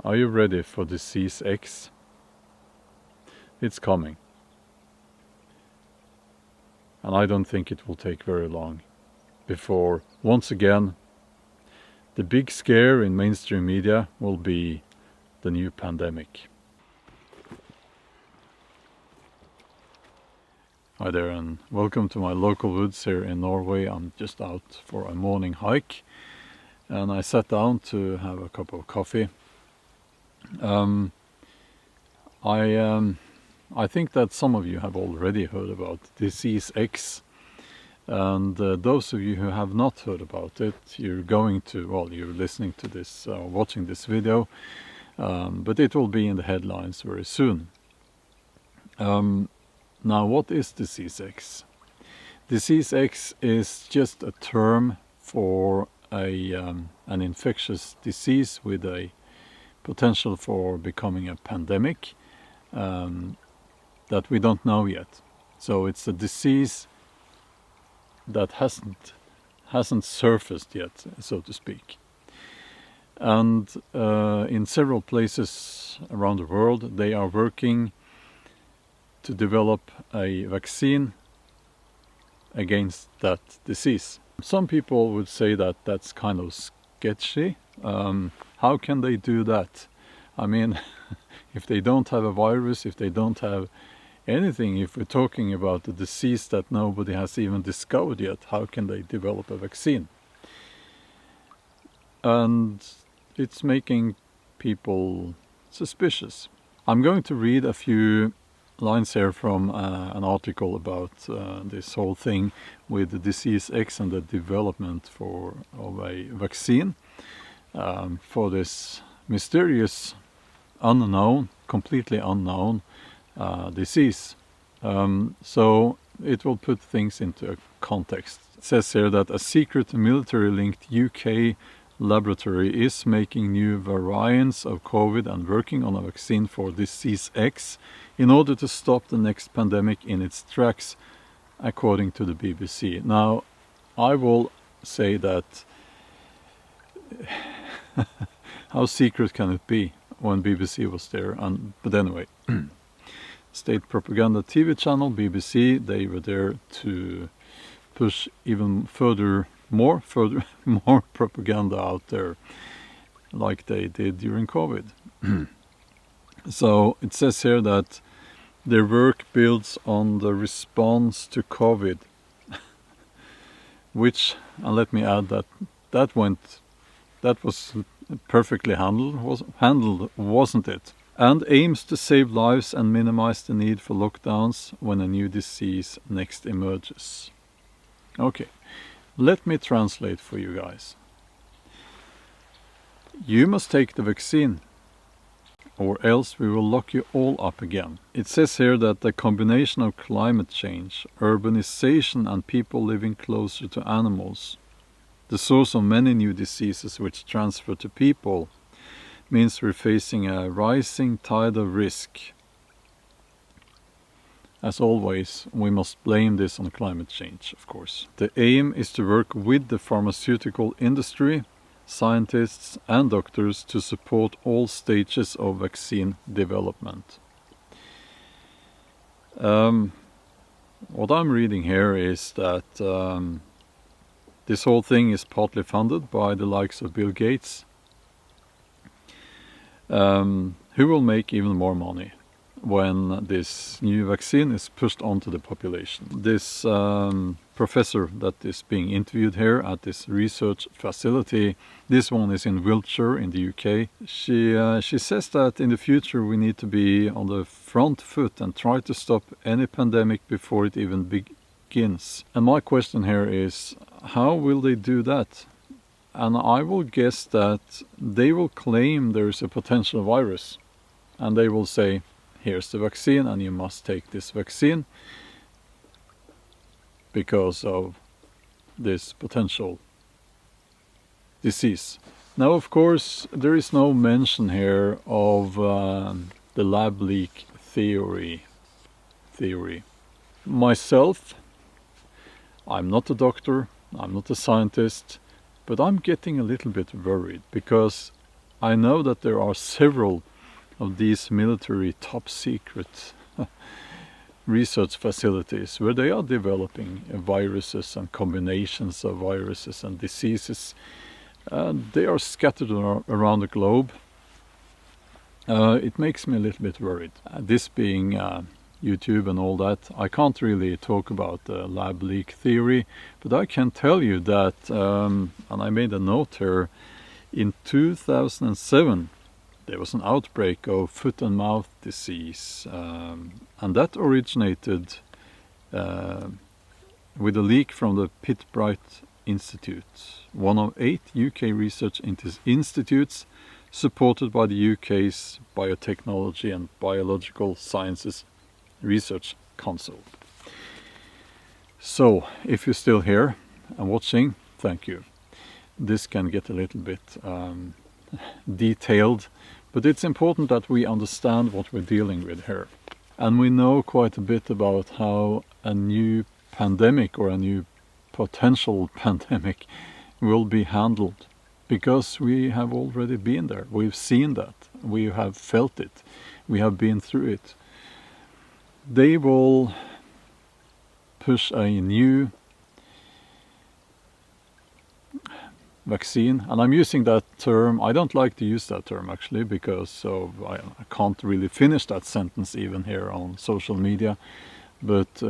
Are you ready for disease X? It's coming. And I don't think it will take very long before, once again, the big scare in mainstream media will be the new pandemic. Hi there and welcome to my local woods here in Norway. I'm just out for a morning hike and I sat down to have a cup of coffee. I think that some of you have already heard about disease X, and those of you who have not heard about it, you're listening to this, watching this video, but it will be in the headlines very soon. Now, what is disease X? Disease X is just a term for an infectious disease with a potential for becoming a pandemic that we don't know yet. So it's a disease that hasn't surfaced yet, so to speak. And in several places around the world, they are working to develop a vaccine against that disease. Some people would say that that's kind of sketchy. How can they do that? I mean, if they don't have a virus, if they don't have anything, if we're talking about a disease that nobody has even discovered yet, how can they develop a vaccine? And it's making people suspicious. I'm going to read a few lines here from an article about this whole thing with the disease X and the development of a vaccine for this mysterious, unknown, completely unknown disease. So it will put things into a context. It says here that a secret military-linked UK laboratory is making new variants of COVID and working on a vaccine for disease X in order to stop the next pandemic in its tracks, according to the BBC. Now, I will say that how secret can it be when BBC was there? But anyway, state propaganda TV channel BBC, they were there to push even more propaganda out there, like they did during COVID. So it says here that their work builds on the response to COVID, which, and let me add that was perfectly handled, wasn't it? And aims to save lives and minimize the need for lockdowns when a new disease next emerges. Okay, let me translate for you guys. You must take the vaccine, or else we will lock you all up again. It says here that the combination of climate change, urbanization and people living closer to animals, the source of many new diseases which transfer to people, means we're facing a rising tide of risk. As always, we must blame this on climate change, of course. The aim is to work with the pharmaceutical industry, scientists and doctors to support all stages of vaccine development. What I'm reading here is that this whole thing is partly funded by the likes of Bill Gates, who will make even more money when this new vaccine is pushed onto the population. This professor that is being interviewed here at this research facility, this one is in Wiltshire in the UK. She says that in the future we need to be on the front foot and try to stop any pandemic before it even begins. And my question here is, how will they do that? And I will guess that they will claim there is a potential virus and they will say, here's the vaccine and you must take this vaccine because of this potential disease. Now, of course, there is no mention here of the lab leak theory. Myself, I'm not a doctor, I'm not a scientist, but I'm getting a little bit worried because I know that there are several of these military top secret research facilities where they are developing viruses and combinations of viruses and diseases. They are scattered around the globe. It makes me a little bit worried. This being YouTube and all that, I can't really talk about the lab leak theory, but I can tell you that, and I made a note here, in 2007 there was an outbreak of foot and mouth disease, and that originated with a leak from the Pitbright Institute, one of 8 UK research institutes supported by the UK's Biotechnology and Biological Sciences Research Council. So, if you're still here and watching, thank you. This can get a little bit detailed, but it's important that we understand what we're dealing with here. And we know quite a bit about how a new pandemic or a new potential pandemic will be handled, because we have already been there. We've seen that. We have felt it. We have been through it. They will push a new vaccine, and I'm using that term. I don't like to use that term actually, because I can't really finish that sentence even here on social media. But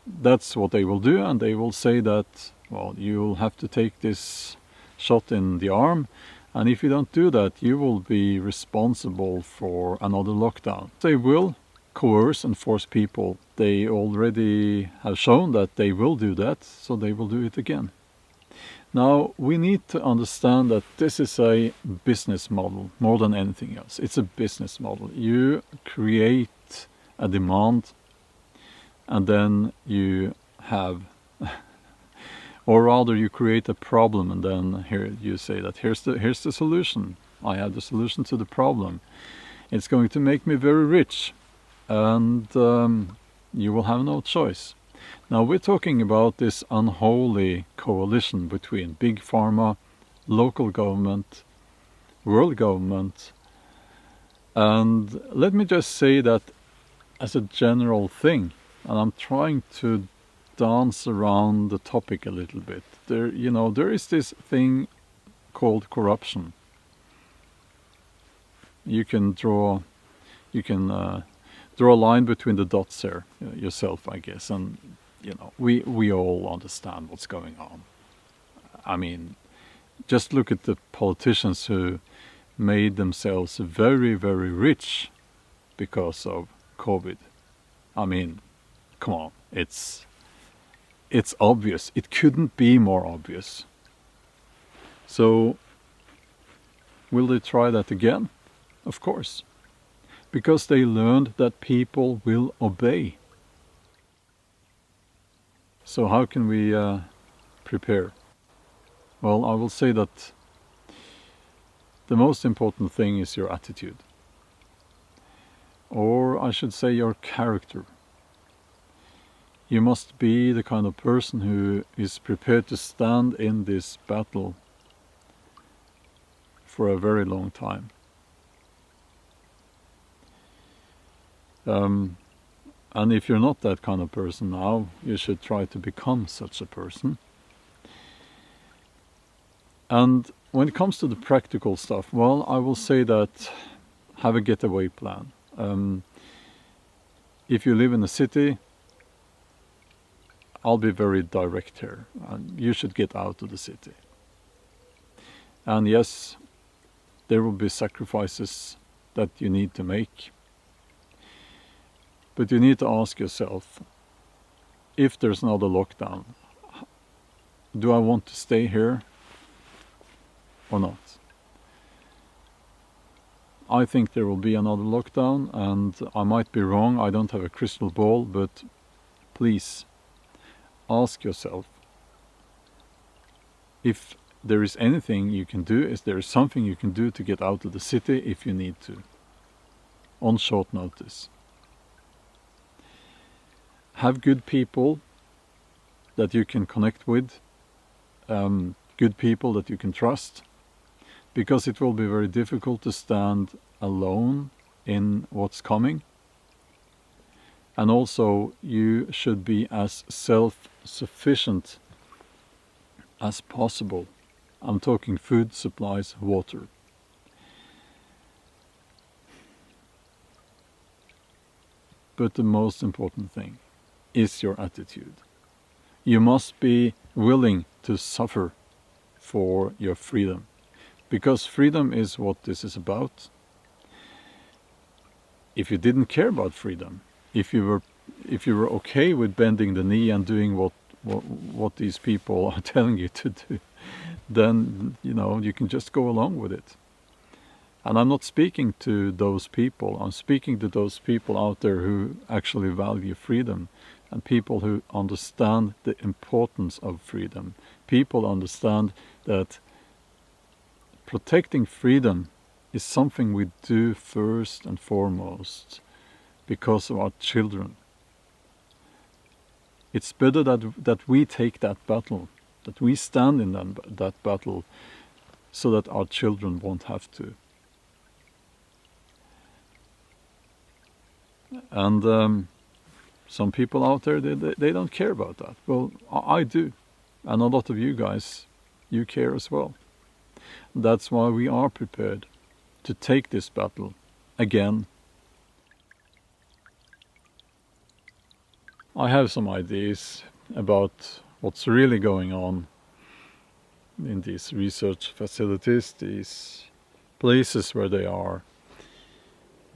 that's what they will do, and they will say that, well, you'll have to take this shot in the arm, and if you don't do that, you will be responsible for another lockdown. They will coerce and force people. They already have shown that they will do that, so they will do it again. Now, we need to understand that this is a business model more than anything else. It's a business model. You create a demand, and then you have, or rather you create a problem, and then here you say that here's the solution. I have the solution to the problem. It's going to make me very rich, and you will have no choice. Now we're talking about this unholy coalition between Big Pharma, local government, world government, and let me just say that as a general thing, and I'm trying to dance around the topic a little bit. There is this thing called corruption. You can draw a line between the dots here yourself, I guess, and we all understand what's going on. I mean, just look at the politicians who made themselves very, very rich because of COVID. I mean, come on, it's obvious. It couldn't be more obvious. So, will they try that again? Of course. Because they learned that people will obey. So how can we prepare? Well, I will say that the most important thing is your attitude. Or I should say your character. You must be the kind of person who is prepared to stand in this battle for a very long time. And if you're not that kind of person now, you should try to become such a person. And when it comes to the practical stuff, well, I will say that have a getaway plan. If you live in a city, I'll be very direct here. You should get out of the city. And yes, there will be sacrifices that you need to make. But you need to ask yourself, if there's another lockdown, do I want to stay here or not? I think there will be another lockdown, and I might be wrong. I don't have a crystal ball, but please ask yourself if there is anything you can do, if there is something you can do to get out of the city if you need to, on short notice. Have good people that you can connect with, good people that you can trust, because it will be very difficult to stand alone in what's coming. And also you should be as self-sufficient as possible. I'm talking food, supplies, water. But the most important thing is your attitude. You must be willing to suffer for your freedom, because freedom is what this is about. If you didn't care about freedom, if you were okay with bending the knee and doing what these people are telling you to do, then you can just go along with it. And I'm not speaking to those people. I'm speaking to those people out there who actually value freedom, and people who understand the importance of freedom. People understand that protecting freedom is something we do first and foremost because of our children. It's better that we take that battle, that we stand in that battle, so that our children won't have to. And some people out there, they don't care about that. Well, I do. And a lot of you guys, you care as well. That's why we are prepared to take this battle again. I have some ideas about what's really going on in these research facilities, these places where they are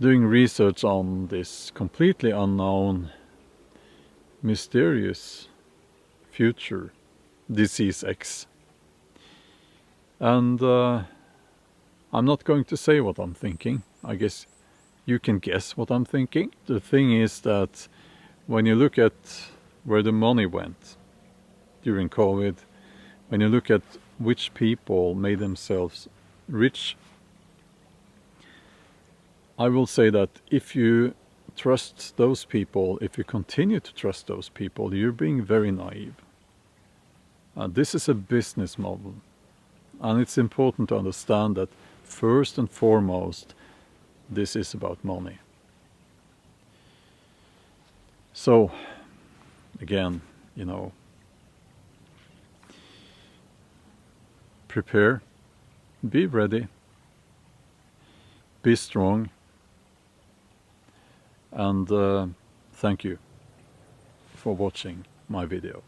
doing research on this completely unknown, mysterious future disease X. And I'm not going to say what I'm thinking. I guess you can guess what I'm thinking. The thing is that when you look at where the money went during COVID, when you look at which people made themselves rich, I will say that if you trust those people, if you continue to trust those people, you're being very naive. This is a business model, and it's important to understand that first and foremost, this is about money. So, again, prepare, be ready, be strong, and thank you for watching my video.